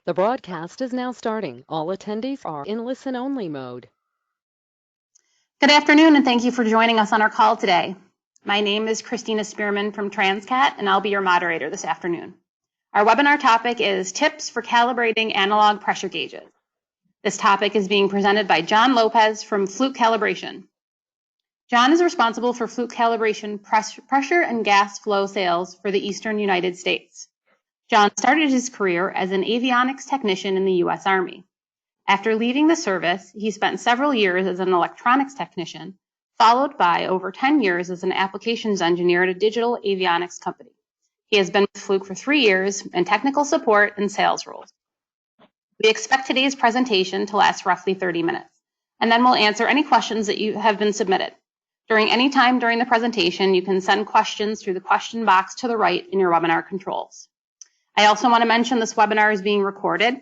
The broadcast is now starting. All attendees are in listen-only mode. Good afternoon, and thank you for joining us on our call today. My name is Christina Spearman from Transcat, and I'll be your moderator this afternoon. Our webinar topic is Tips for Calibrating Analog Pressure Gauges. This topic is being presented by John Lopez from Fluke Calibration. John is responsible for Fluke Calibration pressure and gas flow sales for the Eastern United States. John started his career as an avionics technician in the U.S. Army. After leaving the service, he spent several years as an electronics technician, followed by over 10 years as an applications engineer at a digital avionics company. He has been with Fluke for 3 years in technical support and sales roles. We expect today's presentation to last roughly 30 minutes, and then we'll answer any questions that you have been submitted. During any time during the presentation, you can send questions through the question box to the right in your webinar controls. I also want to mention this webinar is being recorded.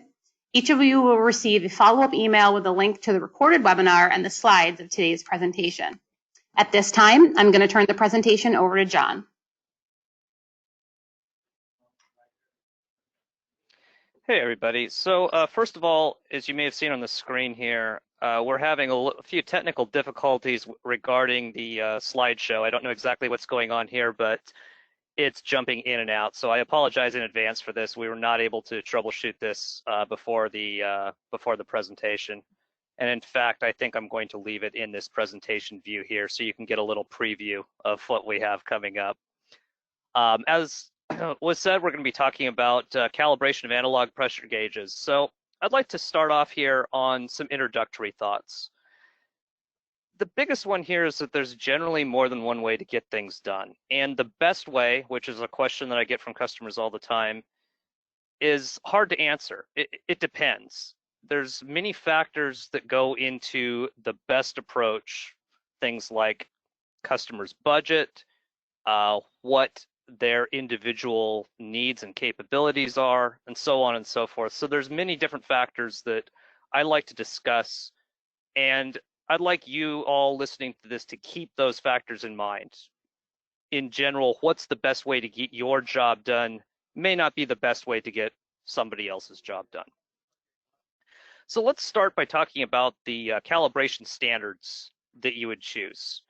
Each of you will receive a follow-up email with a link to the recorded webinar and the slides of today's presentation. At this time, I'm going to turn the presentation over to John. Hey everybody. So first of all, as you may have seen on the screen here, we're having a few technical difficulties regarding the slideshow. I don't know exactly what's going on here, but it's jumping in and out. So I apologize in advance for this. We were not able to troubleshoot this before the presentation. And in fact, I think I'm going to leave it in this presentation view here so you can get a little preview of what we have coming up. As was said, we're going to be talking about calibration of analog pressure gauges. So I'd like to start off here on some introductory thoughts. The biggest one here is that there's generally more than one way to get things done. And the best way, which is a question that I get from customers all the time, is hard to answer. It depends. There's many factors that go into the best approach, things like customers' budget, what their individual needs and capabilities are, and so on and so forth. So there's many different factors that I like to discuss, and I'd like you all listening to this to keep those factors in mind. In general, what's the best way to get your job done may not be the best way to get somebody else's job done. So let's start by talking about the calibration standards that you would choose.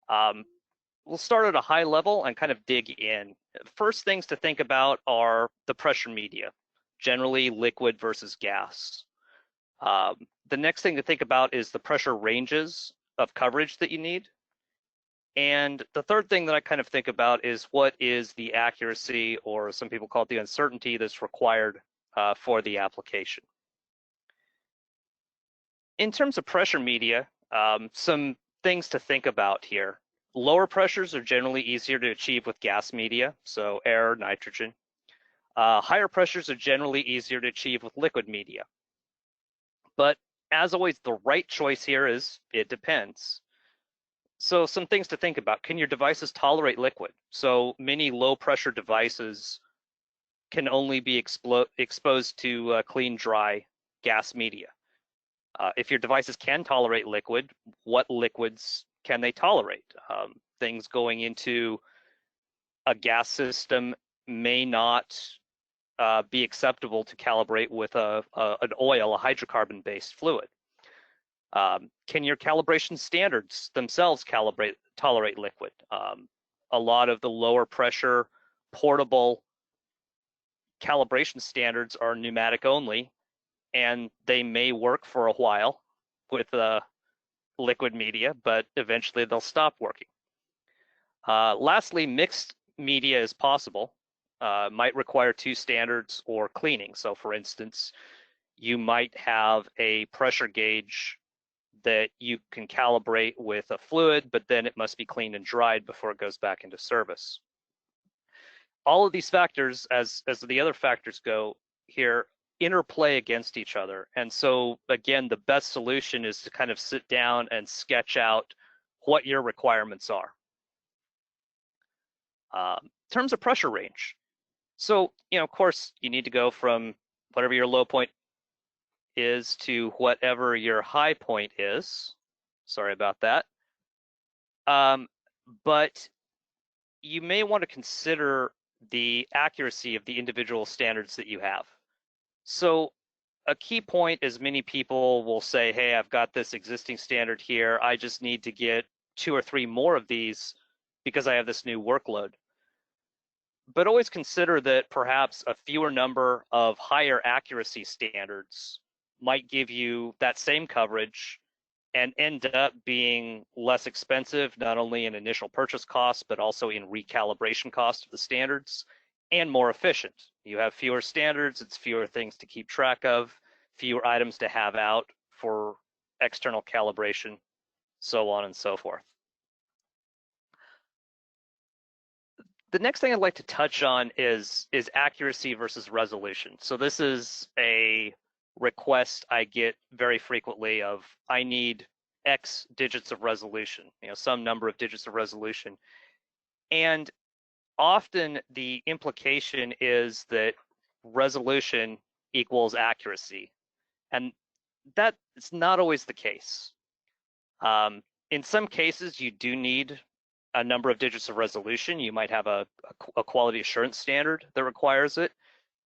We'll start at a high level and kind of dig in. First things to think about are the pressure media, generally liquid versus gas. The next thing to think about is the pressure ranges of coverage that you need. And the third thing that I kind of think about is what is the accuracy, or some people call it the uncertainty, that's required for the application. In terms of pressure media, some things to think about here. Lower pressures are generally easier to achieve with gas media, so air, nitrogen. Higher pressures are generally easier to achieve with liquid media. But as always, the right choice here is it depends. So some things to think about. Can your devices tolerate liquid? So many low pressure devices can only be exposed to clean, dry gas media. If your devices can tolerate liquid, what liquids can they tolerate? Things going into a gas system may not be acceptable to calibrate with an oil, a hydrocarbon-based fluid. Can your calibration standards themselves tolerate liquid? A lot of the lower pressure portable calibration standards are pneumatic only, and they may work for a while with liquid media, but eventually they'll stop working. Lastly, mixed media is possible. Might require two standards or cleaning. So for instance, you might have a pressure gauge that you can calibrate with a fluid, but then it must be cleaned and dried before it goes back into service. All of these factors, as the other factors go here, interplay against each other. And so again, the best solution is to kind of sit down and sketch out what your requirements are. In terms of pressure range, so, of course, you need to go from whatever your low point is to whatever your high point is. Sorry about that. But you may want to consider the accuracy of the individual standards that you have. So a key point is many people will say, hey, I've got this existing standard here. I just need to get 2 or 3 more of these because I have this new workload. But always consider that perhaps a fewer number of higher accuracy standards might give you that same coverage and end up being less expensive, not only in initial purchase costs, but also in recalibration cost of the standards, and more efficient. You have fewer standards, it's fewer things to keep track of, fewer items to have out for external calibration, so on and so forth. The next thing I'd like to touch on is accuracy versus resolution. So this is a request I get very frequently of, I need X digits of resolution, some number of digits of resolution. And often the implication is that resolution equals accuracy. And that is not always the case. In some cases, you do need a number of digits of resolution. You might have a quality assurance standard that requires it.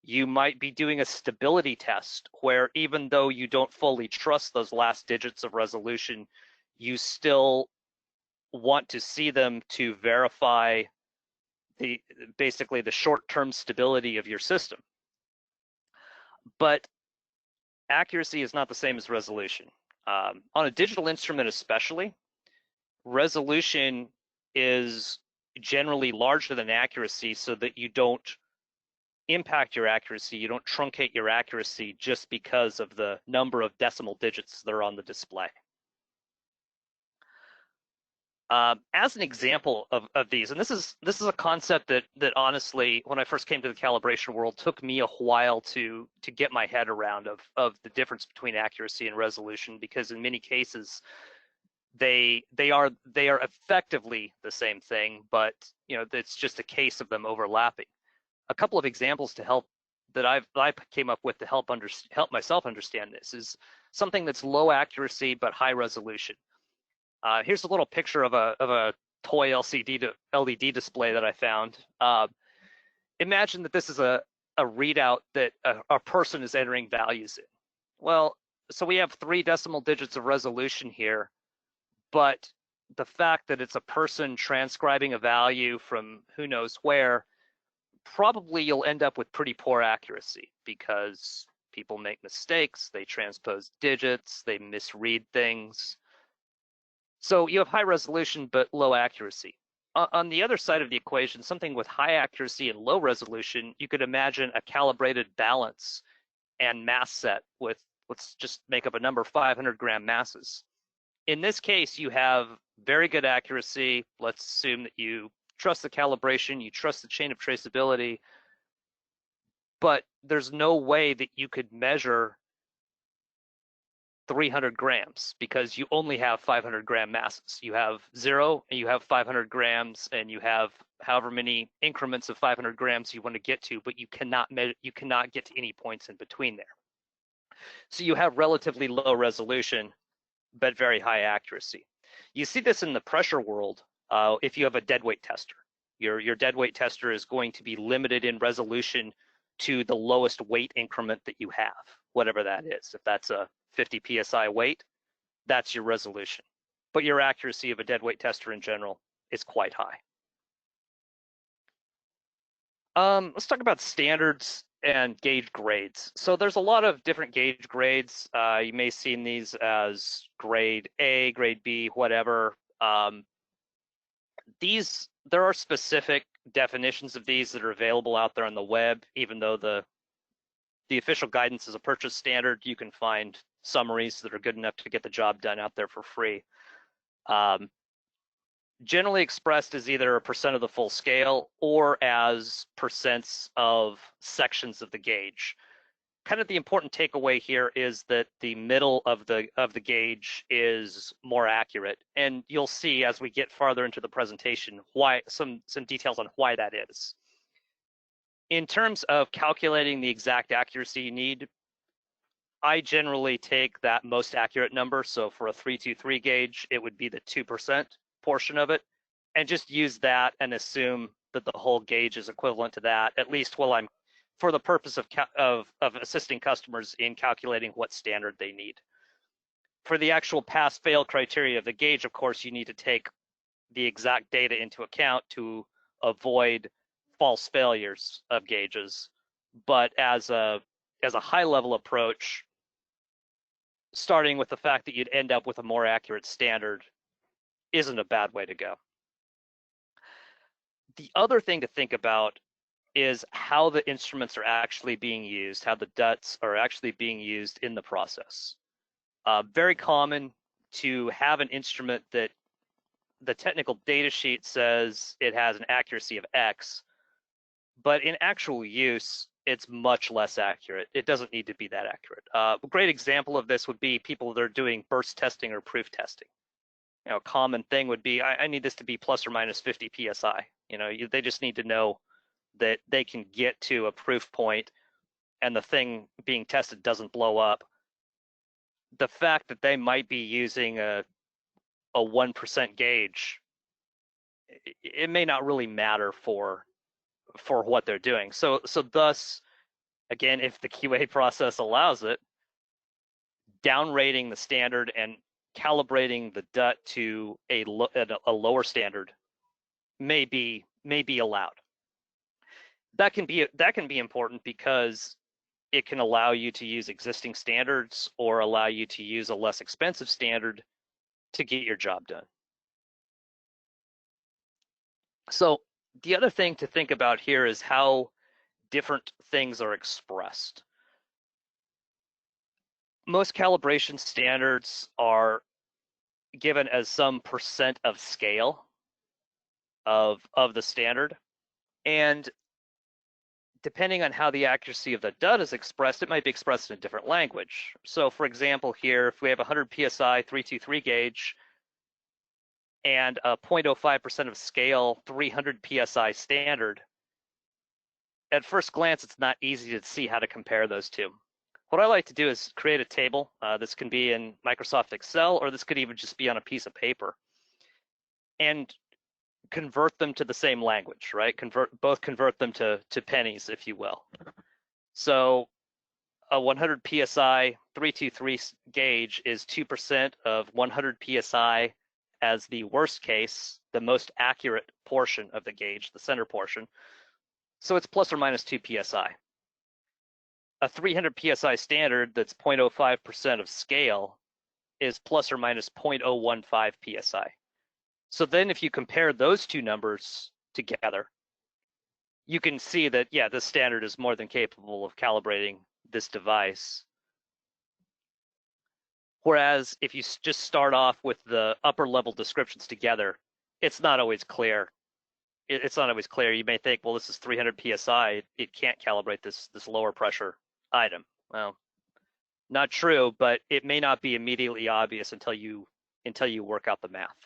You might be doing a stability test where even though you don't fully trust those last digits of resolution, you still want to see them to verify basically the short-term stability of your system. But accuracy is not the same as resolution. On a digital instrument especially, resolution is generally larger than accuracy so that you don't impact your accuracy, you don't truncate your accuracy just because of the number of decimal digits that are on the display. As an example of these, and this is a concept that honestly, when I first came to the calibration world, took me a while to get my head around of the difference between accuracy and resolution, because in many cases they are effectively the same thing, but it's just a case of them overlapping. A couple of examples to help that I came up with to help myself understand this is something that's low accuracy but high resolution. Here's a little picture of a toy LED display that I found. Imagine that this is a readout that a person is entering values in. Well, so we have 3 decimal digits of resolution here, but the fact that it's a person transcribing a value from who knows where, probably you'll end up with pretty poor accuracy because people make mistakes, they transpose digits, they misread things. So you have high resolution but low accuracy. On the other side of the equation, something with high accuracy and low resolution, you could imagine a calibrated balance and mass set with, let's just make up a number, 500-gram masses. In this case, you have very good accuracy. Let's assume that you trust the calibration, you trust the chain of traceability, but there's no way that you could measure 300 grams because you only have 500-gram masses. You have 0 and you have 500 grams and you have however many increments of 500 grams you want to get to, but you cannot get to any points in between there. So you have relatively low resolution but very high accuracy. You see this in the pressure world. If you have a deadweight tester, your deadweight tester is going to be limited in resolution to the lowest weight increment that you have, whatever that is. If that's a 50 psi weight, that's your resolution. But your accuracy of a deadweight tester in general is quite high. Let's talk about standards and gauge grades. So there's a lot of different gauge grades. You may have seen these as grade A, grade B, whatever. There are specific definitions of these that are available out there on the web. Even though the official guidance is a purchase standard, you can find summaries that are good enough to get the job done out there for free. Generally expressed as either a percent of the full scale or as percents of sections of the gauge. Kind of the important takeaway here is that the middle of the gauge is more accurate, and you'll see as we get farther into the presentation why some details on why that is. In terms of calculating the exact accuracy you need, I generally take that most accurate number. So for a 323 gauge, it would be the 2% portion of it, and just use that and assume that the whole gauge is equivalent to that, at least while I'm for the purpose of assisting customers in calculating what standard they need. For the actual pass-fail criteria of the gauge, of course, you need to take the exact data into account to avoid false failures of gauges. But as a high-level approach, starting with the fact that you'd end up with a more accurate standard isn't a bad way to go. The other thing to think about is how the instruments are actually being used, how the DUTs are actually being used in the process. Very common to have an instrument that the technical data sheet says it has an accuracy of X, but in actual use, it's much less accurate. It doesn't need to be that accurate. A great example of this would be people that are doing burst testing or proof testing. You know, a common thing would be, I need this to be plus or minus 50 PSI. You know, they just need to know that they can get to a proof point and the thing being tested doesn't blow up. The fact that they might be using a 1% gauge, it may not really matter for what they're doing. So thus, again, if the QA process allows it, downrating the standard and calibrating the DUT to a lower standard may be allowed. That can be important because it can allow you to use existing standards or allow you to use a less expensive standard to get your job done. So the other thing to think about here is how different things are expressed. Most calibration standards are given as some percent of scale of the standard, and depending on how the accuracy of the DUT is expressed, it might be expressed in a different language. So for example here, if we have 100 PSI 323 gauge and a 0.05% of scale 300 PSI standard, at first glance, it's not easy to see how to compare those two. What I like to do is create a table. This can be in Microsoft Excel, or this could even just be on a piece of paper, and convert them to the same language, right? Convert them to pennies, if you will. So a 100 PSI 323 gauge is 2% of 100 PSI as the worst case, the most accurate portion of the gauge, the center portion. So it's plus or minus 2 PSI. A 300 PSI standard that's 0.05% of scale is plus or minus 0.015 PSI. So then if you compare those two numbers together, you can see that, yeah, this standard is more than capable of calibrating this device. Whereas if you just start off with the upper level descriptions together, it's not always clear. It's not always clear. You may think, well, this is 300 PSI. It can't calibrate this lower pressure item. Well, not true, but it may not be immediately obvious until you work out the math.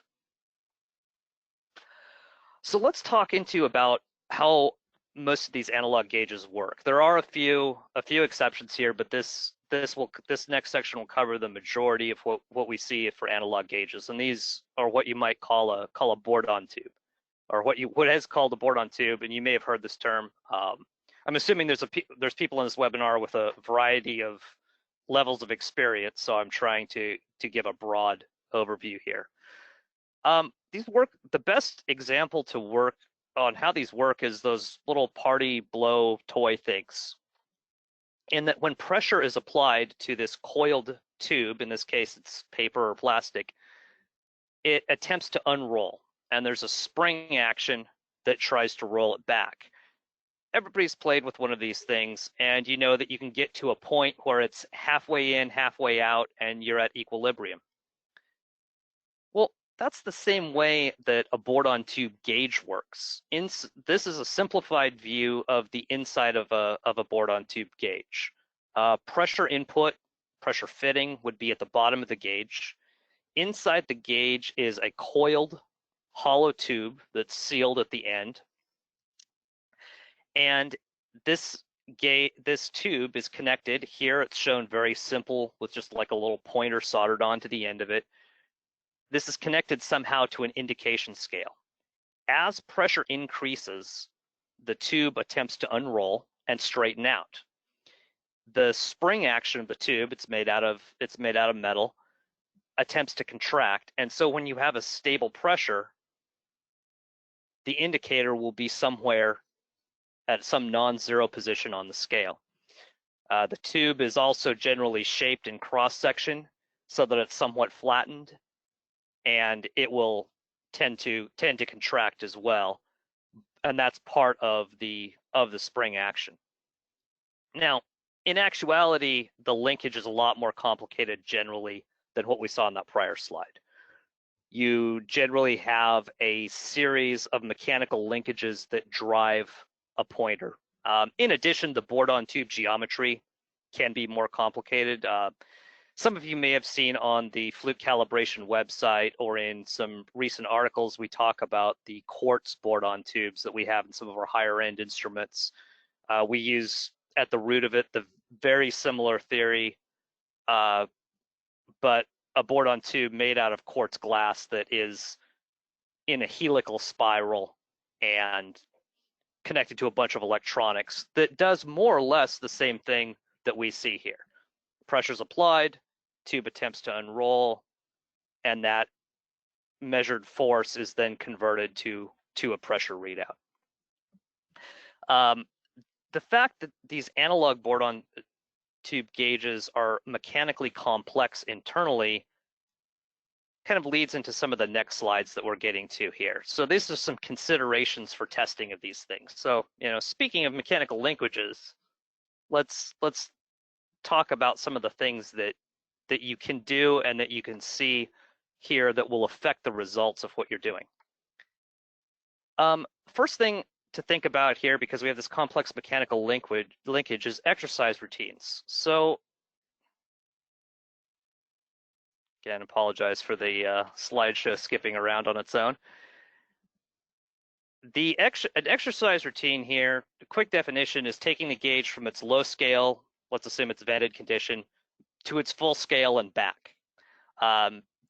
So let's talk about how most of these analog gauges work. There are a few exceptions here, but this next section will cover the majority of what we see for analog gauges, and these are what you might call a Bourdon tube, or what is called a Bourdon tube, and you may have heard this term. I'm assuming there's people in this webinar with a variety of levels of experience, so I'm trying to give a broad overview here. These work. The best example to work on how these work is those little party blow toy things. In that when pressure is applied to this coiled tube, in this case it's paper or plastic, it attempts to unroll, and there's a spring action that tries to roll it back. Everybody's played with one of these things, and you know that you can get to a point where it's halfway in, halfway out, and you're at equilibrium. Well, that's the same way that a Bourdon tube gauge works. This is a simplified view of the inside of a Bourdon tube gauge. Pressure input, pressure fitting would be at the bottom of the gauge. Inside the gauge is a coiled hollow tube that's sealed at the end. And this tube is connected. Here it's shown very simple with just like a little pointer soldered onto the end of it. This is connected somehow to an indication scale. As pressure increases, the tube attempts to unroll, and straighten out. The spring action of the tube, it's made out of metal, attempts to contract, and so when you have a stable pressure, the indicator will be somewhere at some non-zero position on the scale. The tube is also generally shaped in cross-section so that it's somewhat flattened, and it will tend to contract as well, and that's part of the spring action. Now, in actuality, the linkage is a lot more complicated generally than what we saw in that prior slide. You generally have a series of mechanical linkages that drive a pointer. In addition, the Bourdon tube geometry can be more complicated. Some of you may have seen on the Fluke Calibration website or in some recent articles, we talk about the quartz Bourdon tubes that we have in some of our higher end instruments. We use at the root of it the very similar theory, but a Bourdon tube made out of quartz glass that is in a helical spiral and connected to a bunch of electronics that does more or less the same thing that we see here. Pressure's applied, tube attempts to unroll, and that measured force is then converted to a pressure readout. The fact that these analog Bourdon tube gauges are mechanically complex internally kind of leads into some of the next slides that we're getting to here. So these are some considerations for testing of these things. So, speaking of mechanical linkages, let's talk about some of the things that you can do and that you can see here that will affect the results of what you're doing. First thing to think about here, because we have this complex mechanical linkage, is exercise routines. So, again, apologize for the slideshow skipping around on its own. An exercise routine here, the quick definition, is taking the gauge from its low scale, let's assume it's vented condition, to its full scale and back.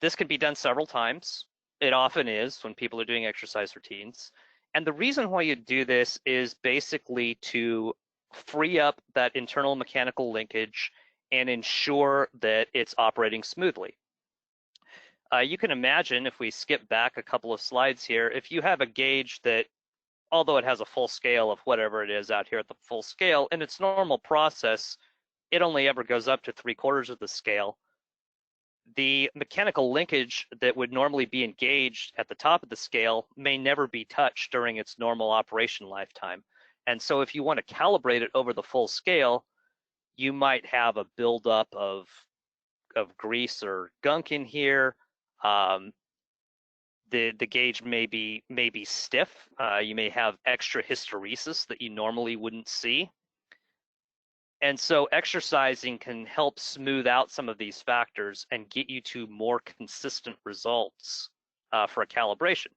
This can be done several times. It often is when people are doing exercise routines. And the reason why you do this is basically to free up that internal mechanical linkage and ensure that it's operating smoothly. You can imagine, if we skip back a couple of slides here, if you have a gauge that, although it has a full scale of whatever it is out here at the full scale, in its normal process, it only ever goes up to 3/4 of the scale. The mechanical linkage that would normally be engaged at the top of the scale may never be touched during its normal operation lifetime. And so if you want to calibrate it over the full scale, you might have a buildup of grease or gunk in here. The gauge may be stiff. You may have extra hysteresis that you normally wouldn't see. And so exercising can help smooth out some of these factors and get you to more consistent results for a calibration.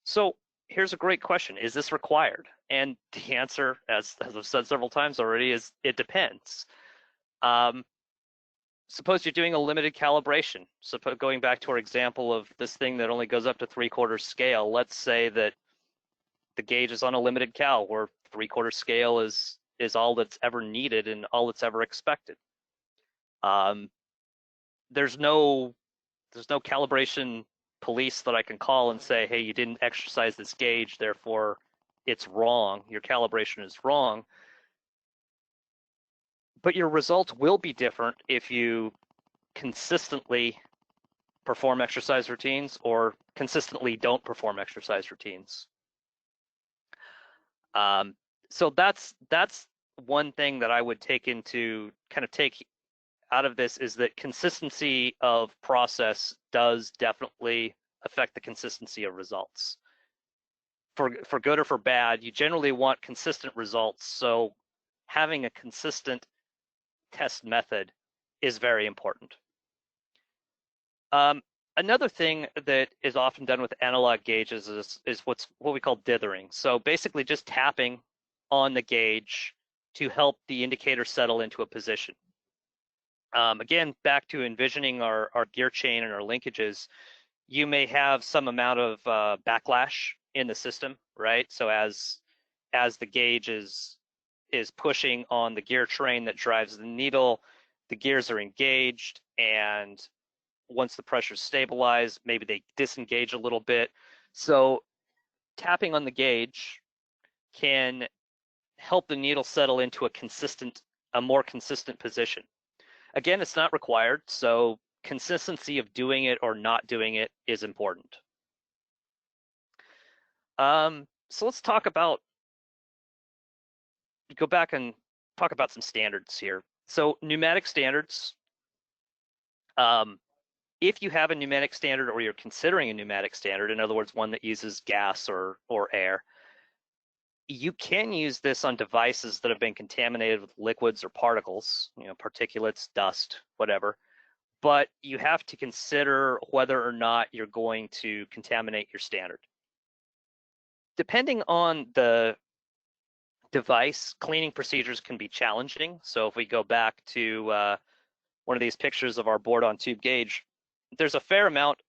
So here's a great question. Is this required? And the answer, as I've said several times already, is it depends. Suppose you're doing a limited calibration. So going back to our example of this thing that only goes up to 3/4 scale, let's say that the gauge is on a limited cal where 3/4 scale is all that's ever needed and all that's ever expected. There's no calibration police that I can call and say, hey, you didn't exercise this gauge, therefore it's wrong. Your calibration is wrong. But your results will be different if you consistently perform exercise routines or consistently don't perform exercise routines. So that's one thing that I would take out of this, is that consistency of process does definitely affect the consistency of results. For good or for bad, you generally want consistent results. So having a consistent test method is very important. Another thing that is often done with analog gauges is what we call dithering. So basically just tapping on the gauge to help the indicator settle into a position. Again, back to envisioning our gear chain and our linkages, you may have some amount of backlash in the system, right? So as the gauge is is pushing on the gear train that drives the needle. The gears are engaged, and once the pressure's stabilized, maybe they disengage a little bit. So tapping on the gauge can help the needle settle into a more consistent position. Again, it's not required, so consistency of doing it or not doing it is important. So let's go back and talk about some standards here. So pneumatic standards, if you have a pneumatic standard or you're considering a pneumatic standard, in other words, one that uses gas or air, you can use this on devices that have been contaminated with liquids or particles, particulates, dust, whatever. But you have to consider whether or not you're going to contaminate your standard. Depending on the device, cleaning procedures can be challenging. So if we go back to one of these pictures of our Bourdon tube gauge, there's a fair amount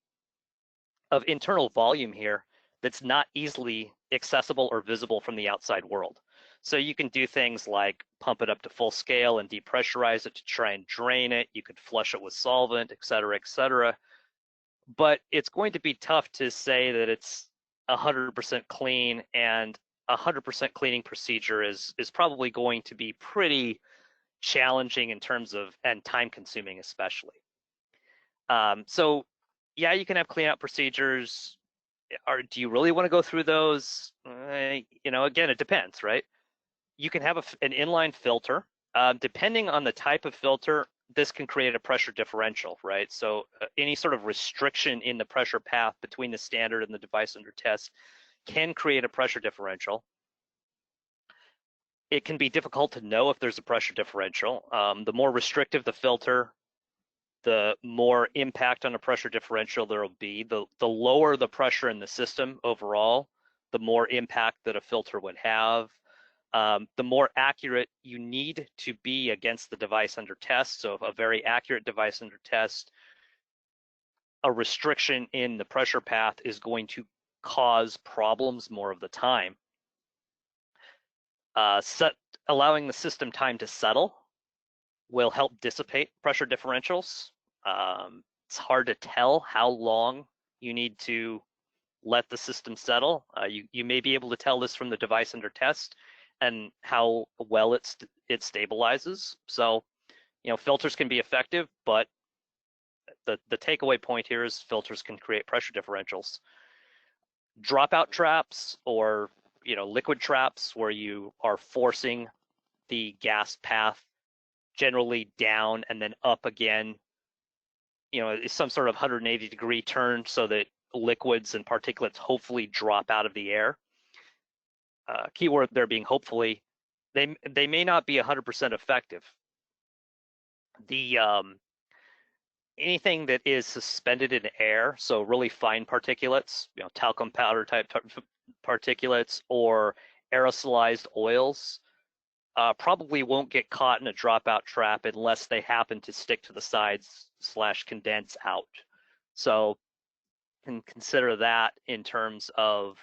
of internal volume here that's not easily accessible or visible from the outside world. So you can do things like pump it up to full scale and depressurize it to try and drain it. You could flush it with solvent, et cetera, et cetera. But it's going to be tough to say that it's 100% clean, and 100% cleaning procedure is probably going to be pretty challenging in terms of, and time consuming especially. So yeah, you can have clean out procedures. Do you really want to go through those? Again, it depends, right? You can have an inline filter. Depending on the type of filter, this can create a pressure differential, right? So any sort of restriction in the pressure path between the standard and the device under test can create a pressure differential. It can be difficult to know if there's a pressure differential. The more restrictive the filter, the more impact on a pressure differential there will be. The lower the pressure in the system overall, the more impact that a filter would have. The more accurate you need to be against the device under test. So if a very accurate device under test, a restriction in the pressure path is going to cause problems more of the time. Allowing the system time to settle will help dissipate pressure differentials. It's hard to tell how long you need to let the system settle. You may be able to tell this from the device under test and how well it stabilizes. So, filters can be effective, but the takeaway point here is filters can create pressure differentials. Dropout traps or liquid traps where you are forcing the gas path generally down and then up again, some sort of 180-degree turn so that liquids and particulates hopefully drop out of the air. Keyword there being hopefully. They may not be 100% effective. Anything that is suspended in air, so really fine particulates, talcum powder type particulates or aerosolized oils, probably won't get caught in a dropout trap unless they happen to stick to the sides / condense out. So can consider that in terms of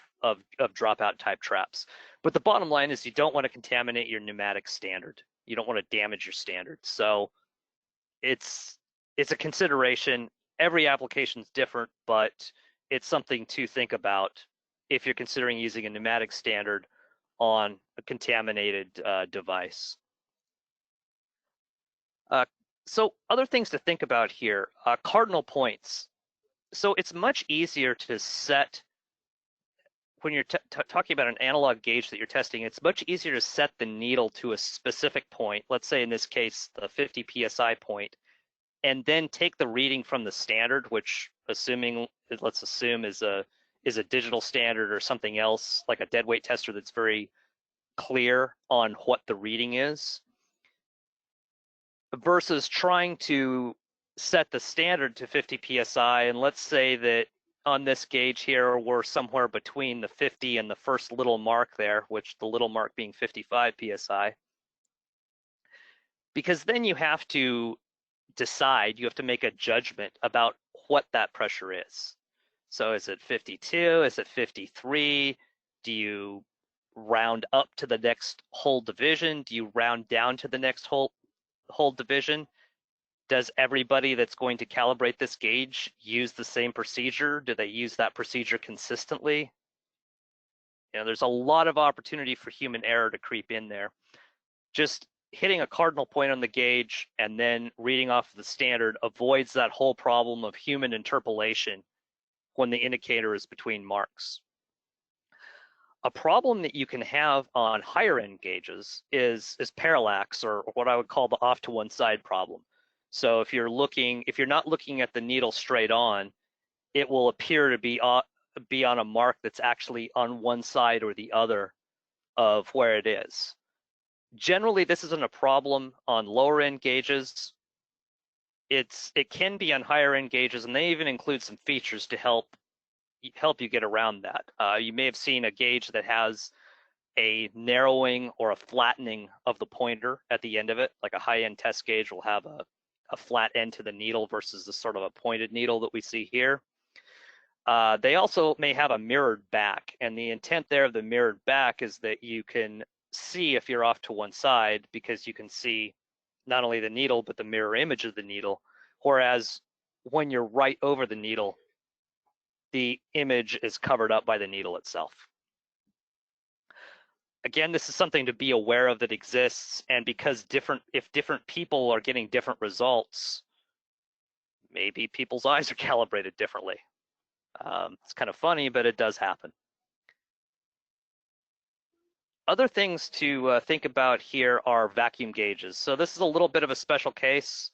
dropout type traps. But the bottom line is you don't want to contaminate your pneumatic standard. You don't want to damage your standard. So it's a consideration. Every application is different, but it's something to think about if you're considering using a pneumatic standard on a contaminated device. So other things to think about here, cardinal points. So it's much easier to set, when you're talking about an analog gauge that you're testing, it's much easier to set the needle to a specific point, let's say in this case, the 50 PSI point, and then take the reading from the standard, which let's assume is a digital standard or something else, like a dead weight tester that's very clear on what the reading is, versus trying to set the standard to 50 PSI. And let's say that on this gauge here, we're somewhere between the 50 and the first little mark there, which the little mark being 55 PSI. Because then you have to decide, you have to make a judgment about what that pressure is. So is it 52? Is it 53? Do you round up to the next whole division? Do you round down to the next whole division? Does everybody that's going to calibrate this gauge use the same procedure? Do they use that procedure consistently? You know, there's a lot of opportunity for human error to creep in there. Just hitting a cardinal point on the gauge and then reading off the standard avoids that whole problem of human interpolation when the indicator is between marks. A problem that you can have on higher end gauges is parallax, or what I would call the off to one side problem. So if you're not looking at the needle straight on, it will appear to be on a mark that's actually on one side or the other of where it is. Generally, this isn't a problem on lower end gauges. It can be on higher end gauges, and they even include some features to help you get around that. You may have seen a gauge that has a narrowing or a flattening of the pointer at the end of it. Like a high-end test gauge will have a flat end to the needle versus the sort of a pointed needle that we see here. They also may have a mirrored back, and the intent there of the mirrored back is that you can see if you're off to one side because you can see not only the needle but the mirror image of the needle, whereas when you're right over the needle, the image is covered up by the needle itself. Again, this is something to be aware of that exists, and because if different people are getting different results, maybe people's eyes are calibrated differently. It's kind of funny, but it does happen. Other things to think about here are vacuum gauges. So this is a little bit of a special case.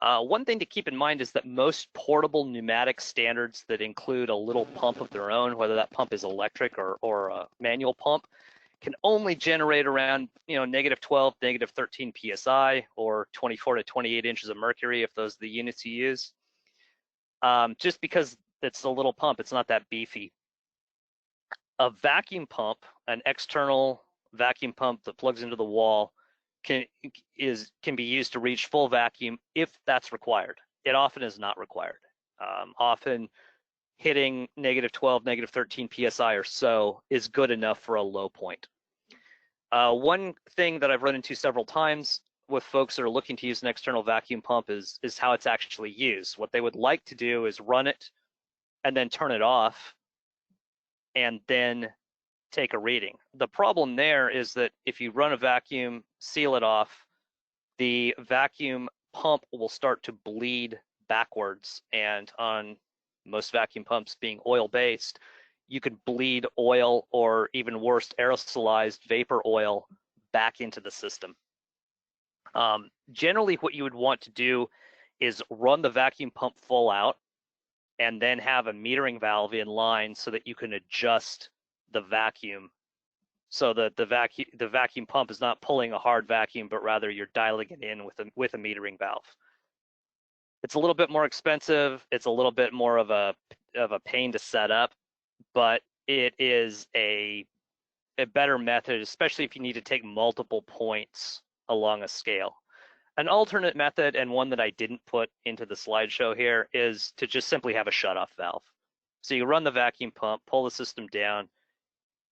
One thing to keep in mind is that most portable pneumatic standards that include a little pump of their own, whether that pump is electric or a manual pump, can only generate around -12, -13 psi, or 24 to 28 inches of mercury if those are the units you use. Just because it's a little pump, it's not that beefy. A vacuum pump, an external vacuum pump that plugs into the wall, can be used to reach full vacuum if that's required. It often is not required. Often hitting -12, -13 psi or so is good enough for a low point. One thing that I've run into several times with folks that are looking to use an external vacuum pump is how it's actually used. What they would like to do is run it and then turn it off and then take a reading. The problem there is that if you run a vacuum, seal it off, the vacuum pump will start to bleed backwards, and on most vacuum pumps being oil-based, you could bleed oil, or even worse, aerosolized vapor oil, back into the system. Generally, what you would want to do is run the vacuum pump full out and then have a metering valve in line so that you can adjust the vacuum so that the vacuum pump is not pulling a hard vacuum, but rather you're dialing it in with a metering valve. It's a little bit more expensive. It's a little bit more of a pain to set up, but it is a better method, especially if you need to take multiple points along a scale. An alternate method, and one that I didn't put into the slideshow here, is to just simply have a shutoff valve. So you run the vacuum pump, pull the system down,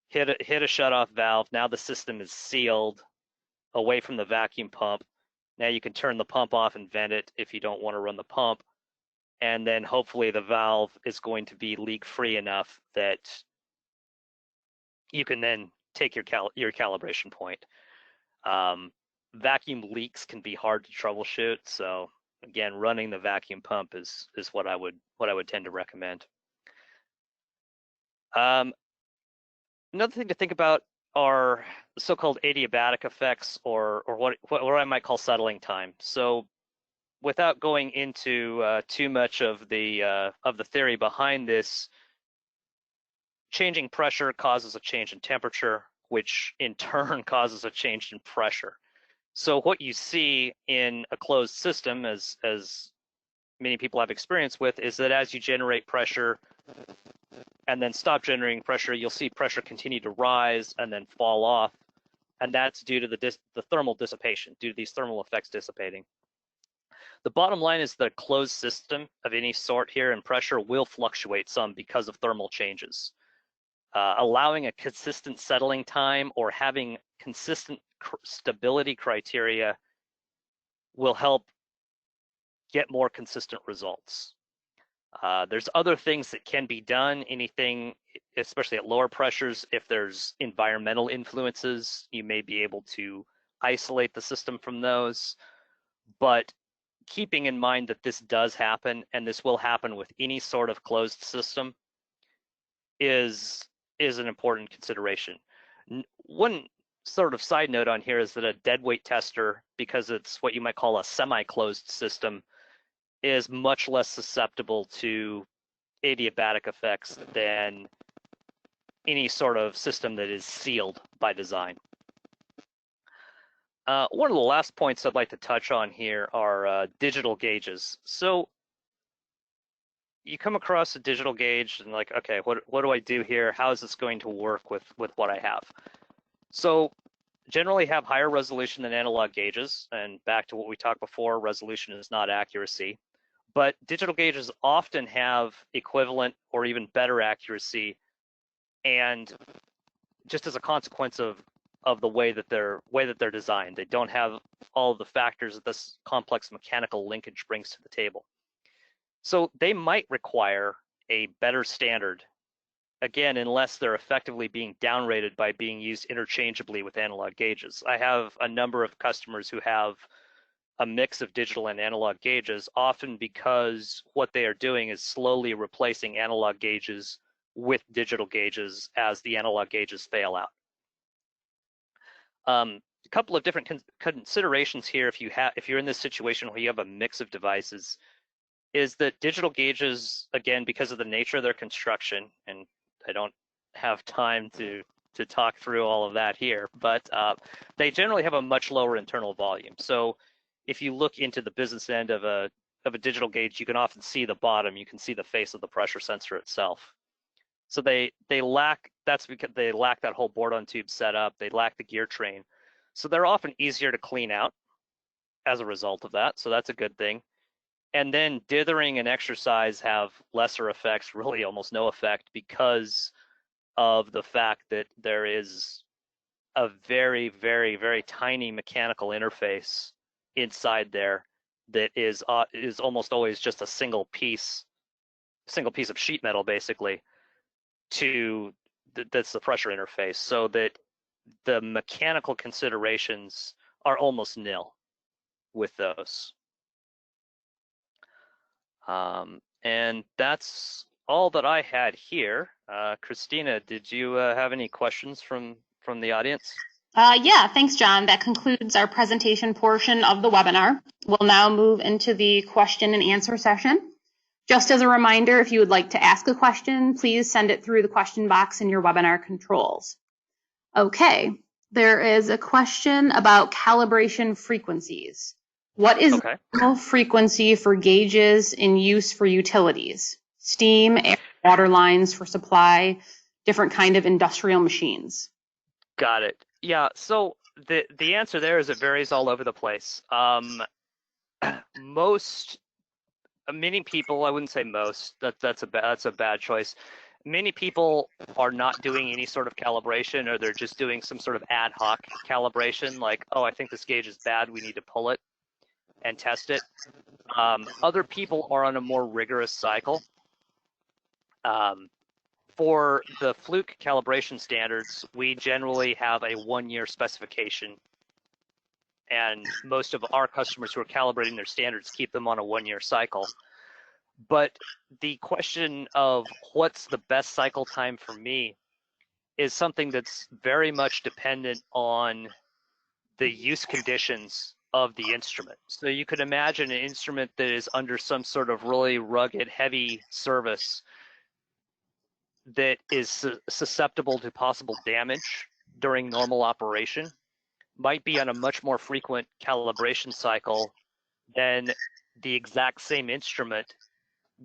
hit a shutoff valve. Now the system is sealed away from the vacuum pump. Now you can turn the pump off and vent it if you don't want to run the pump. And then hopefully the valve is going to be leak-free enough that you can then take your calibration point. Vacuum leaks can be hard to troubleshoot, so again, running the vacuum pump is what I would tend to recommend. Another thing to think about are so-called adiabatic effects, or what I might call settling time. So, without going into too much of the theory behind this, changing pressure causes a change in temperature, which in turn causes a change in pressure. So what you see in a closed system, as many people have experience with, is that as you generate pressure and then stop generating pressure, you'll see pressure continue to rise and then fall off. And that's due to the thermal dissipation, due to these thermal effects dissipating. The bottom line is that a closed system of any sort here, and pressure will fluctuate some because of thermal changes. allowing a consistent settling time or having consistent stability criteria will help get more consistent results. There's other things that can be done, anything, especially at lower pressures. If there's environmental influences, you may be able to isolate the system from those. But keeping in mind that this does happen, and this will happen with any sort of closed system, is an important consideration. One sort of side note on here is that a deadweight tester, because it's what you might call a semi-closed system, is much less susceptible to adiabatic effects than any sort of system that is sealed by design. One of the last points I'd like to touch on here are digital gauges. So you come across a digital gauge and like, okay, what do I do here? How is this going to work with what I have? So generally have higher resolution than analog gauges, and back to what we talked before, resolution is not accuracy. But digital gauges often have equivalent or even better accuracy, and just as a consequence of the way that they're designed, they don't have all of the factors that this complex mechanical linkage brings to the table. So they might require a better standard, again, unless they're effectively being downrated by being used interchangeably with analog gauges. I have a number of customers who have a mix of digital and analog gauges, often because what they are doing is slowly replacing analog gauges with digital gauges as the analog gauges fail out. A couple of different considerations here if you're in this situation where you have a mix of devices, is that digital gauges, again, because of the nature of their construction, and I don't have time to talk through all of that here, but they generally have a much lower internal volume. So if you look into the business end of a digital gauge, you can often see the bottom, you can see the face of the pressure sensor itself. So they lack, that's because they lack that whole Bourdon tube setup, they lack the gear train. So they're often easier to clean out as a result of that, so that's a good thing. And then dithering and exercise have lesser effects, really almost no effect, because of the fact that there is a very, very, very tiny mechanical interface inside there that is almost always just a single piece of sheet metal, basically, that's the pressure interface, so that the mechanical considerations are almost nil with those. And that's all that I had here. Christina, did you have any questions from the audience? Yeah, thanks, John. That concludes our presentation portion of the webinar. We'll now move into the question and answer session. Just as a reminder, if you would like to ask a question, please send it through the question box in your webinar controls. Okay, there is a question about calibration frequencies. What is the normal frequency for gauges in use for utilities? Steam, air, water lines for supply, different kind of industrial machines. Got it. Yeah, so the answer there is it varies all over the place. Many people, I wouldn't say most, that's a bad choice. Many people are not doing any sort of calibration, or they're just doing some sort of ad hoc calibration, like, oh, I think this gauge is bad, we need to pull it and test it. Other people are on a more rigorous cycle. For the Fluke calibration standards, we generally have a 1-year specification, and most of our customers who are calibrating their standards keep them on a 1-year cycle. But the question of what's the best cycle time for me is something that's very much dependent on the use conditions of the instrument. So you could imagine an instrument that is under some sort of really rugged, heavy service that is susceptible to possible damage during normal operation might be on a much more frequent calibration cycle than the exact same instrument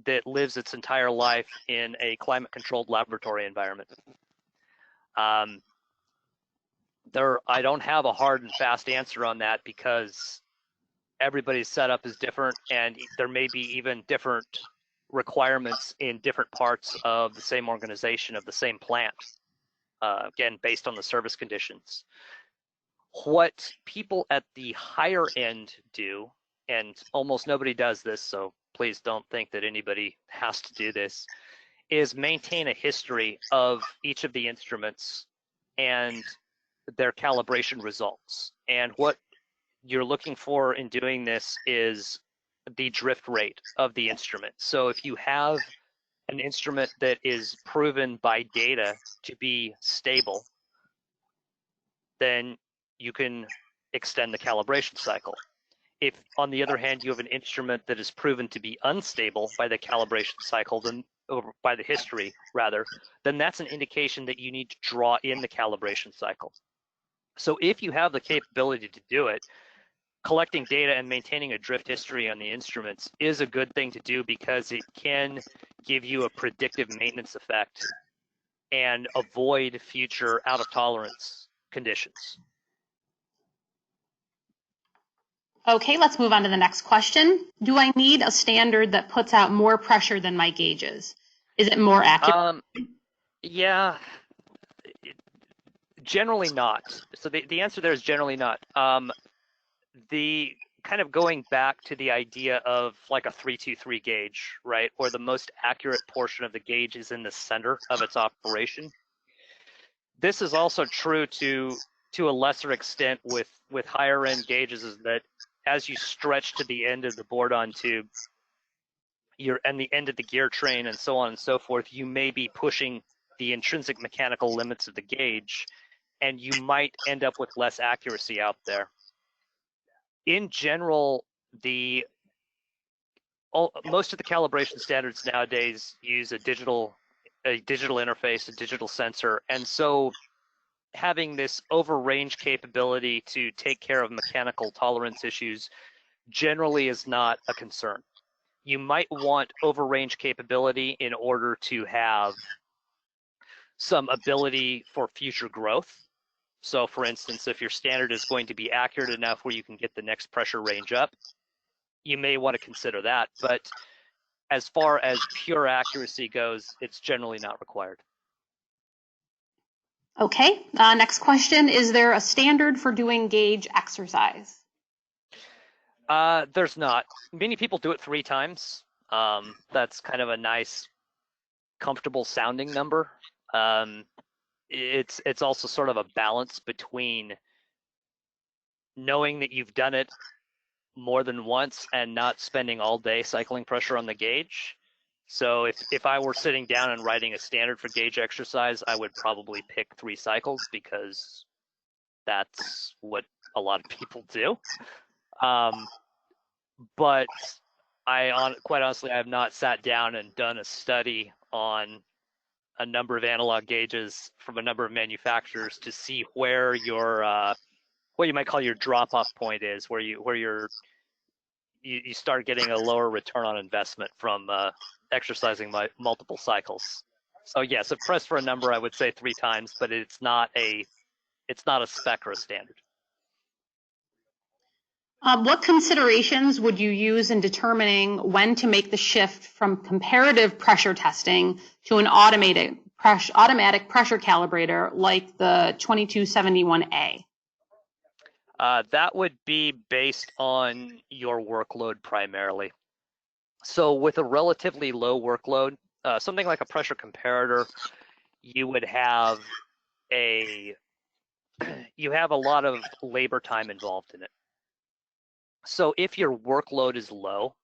that lives its entire life in a climate-controlled laboratory environment. I don't have a hard and fast answer on that, because everybody's setup is different, and there may be even different requirements in different parts of the same organization, of the same plant. again, based on the service conditions. What people at the higher end do, and almost nobody does this, so please don't think that anybody has to do this, is maintain a history of each of the instruments and their calibration results. And what you're looking for in doing this is the drift rate of the instrument. So if you have an instrument that is proven by data to be stable, then you can extend the calibration cycle. If, on the other hand, you have an instrument that is proven to be unstable by the calibration cycle, then, or by the history rather, then that's an indication that you need to draw in the calibration cycle. So if you have the capability to do it, collecting data and maintaining a drift history on the instruments is a good thing to do, because it can give you a predictive maintenance effect and avoid future out of tolerance conditions. Okay, let's move on to the next question. Do I need a standard that puts out more pressure than my gauges? Is it more accurate? Yeah, generally not. So the answer there is generally not. The kind of going back to the idea of like a 323 gauge, right, where the most accurate portion of the gauge is in the center of its operation. This is also true to a lesser extent with higher end gauges, is that as you stretch to the end of the Bourdon tube, and the end of the gear train and so on and so forth, you may be pushing the intrinsic mechanical limits of the gauge, and you might end up with less accuracy out there. In general, most of the calibration standards nowadays use a digital interface, a digital sensor, and so having this over-range capability to take care of mechanical tolerance issues generally is not a concern. You might want over-range capability in order to have some ability for future growth. So for instance, if your standard is going to be accurate enough where you can get the next pressure range up, you may want to consider that. But as far as pure accuracy goes, it's generally not required. Okay, next question. Is there a standard for doing gauge exercise? There's not. Many people do it 3 times. That's kind of a nice, comfortable sounding number. It's also sort of a balance between knowing that you've done it more than once and not spending all day cycling pressure on the gauge. So if I were sitting down and writing a standard for gauge exercise, I would probably pick 3 cycles, because that's what a lot of people do. But quite honestly, I have not sat down and done a study on a number of analog gauges from a number of manufacturers to see where your what you might call your drop-off point is, where you start getting a lower return on investment from exercising multiple cycles. So yes, if pressed for a number, I would say 3 times, but it's not a spec or a standard. What considerations would you use in determining when to make the shift from comparative pressure testing to an automatic pressure calibrator like the 2271A? That would be based on your workload primarily. So with a relatively low workload, something like a pressure comparator, you would have a lot of labor time involved in it. So if your workload is low,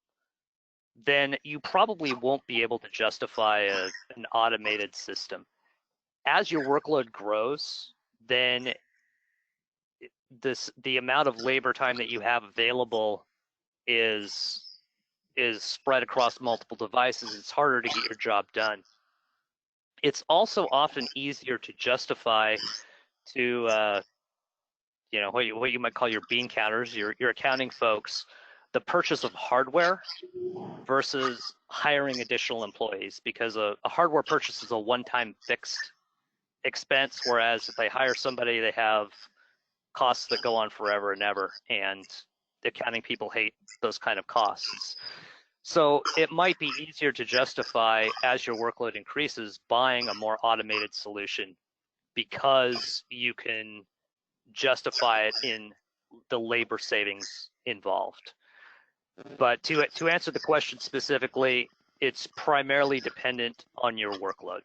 then you probably won't be able to justify an automated system. As your workload grows, then the amount of labor time that you have available is spread across multiple devices. It's harder to get your job done. It's also often easier to justify to what you might call your bean counters, your accounting folks, the purchase of hardware versus hiring additional employees, because a hardware purchase is a one-time fixed expense, whereas if they hire somebody, they have costs that go on forever and ever, and the accounting people hate those kind of costs. So it might be easier to justify, as your workload increases, buying a more automated solution because you can justify it in the labor savings involved. But to answer the question specifically, it's primarily dependent on your workload.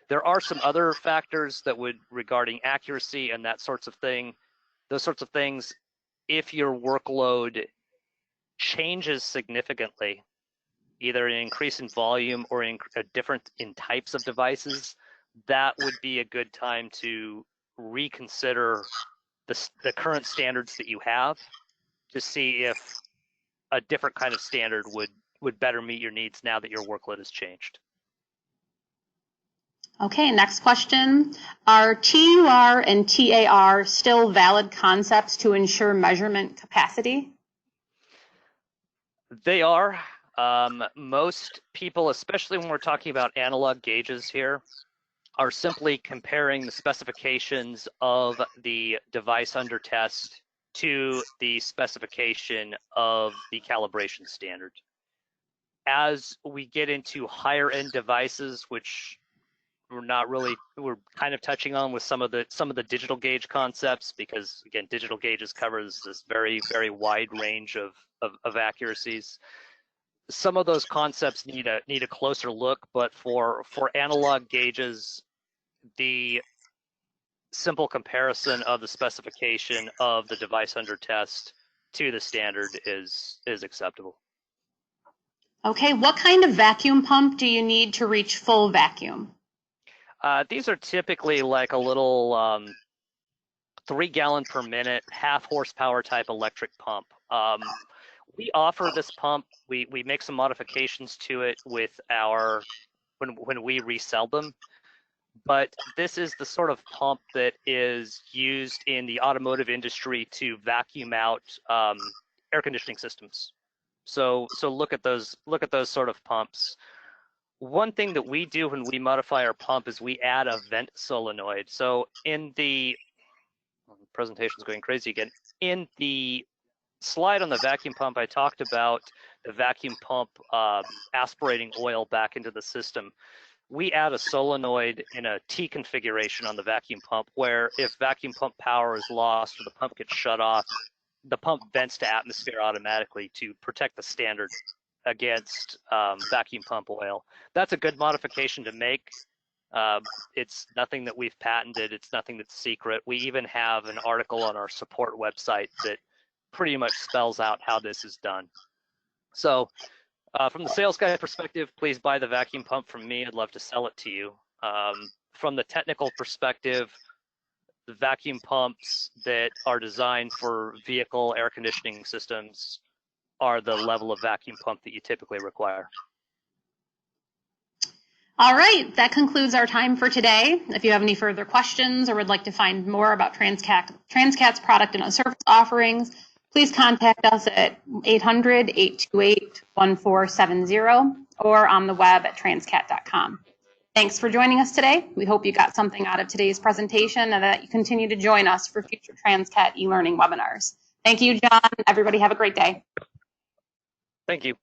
There are some other factors that would regarding accuracy and that sorts of thing. Those sorts of things, if your workload changes significantly, either an increase in volume or in a different in types of devices, that would be a good time to reconsider the current standards that you have to see if a different kind of standard would better meet your needs now that your workload has changed. Okay, next question. Are TUR and TAR still valid concepts to ensure measurement capacity? They are. Most people, especially when we're talking about analog gauges here, are simply comparing the specifications of the device under test to the specification of the calibration standard. As we get into higher end devices, which we're kind of touching on with some of the digital gauge concepts, because again, digital gauges covers this very, very wide range of accuracies. Some of those concepts need a closer look, but for analog gauges, the simple comparison of the specification of the device under test to the standard is acceptable. Okay, what kind of vacuum pump do you need to reach full vacuum? These are typically like a little 3 gallon per minute, half horsepower type electric pump. We offer this pump. We make some modifications to it with when we resell them. But this is the sort of pump that is used in the automotive industry to vacuum out air conditioning systems. So look at those sort of pumps. One thing that we do when we modify our pump is we add a vent solenoid. So the presentation's going crazy again. In the slide on the vacuum pump, I talked about the vacuum pump aspirating oil back into the system. We add a solenoid in a T configuration on the vacuum pump, where if vacuum pump power is lost or the pump gets shut off, the pump vents to atmosphere automatically to protect the standard against vacuum pump oil. That's a good modification to make. It's nothing that we've patented. It's nothing that's secret. We even have an article on our support website that pretty much spells out how this is done. So from the sales guy perspective, please buy the vacuum pump from me. I'd love to sell it to you. From the technical perspective, the vacuum pumps that are designed for vehicle air conditioning systems are the level of vacuum pump that you typically require. All right, that concludes our time for today. If you have any further questions or would like to find more about Transcat's product and service offerings, please contact us at 800-828-1470 or on the web at transcat.com. Thanks for joining us today. We hope you got something out of today's presentation and that you continue to join us for future Transcat e-learning webinars. Thank you, John. Everybody have a great day. Thank you.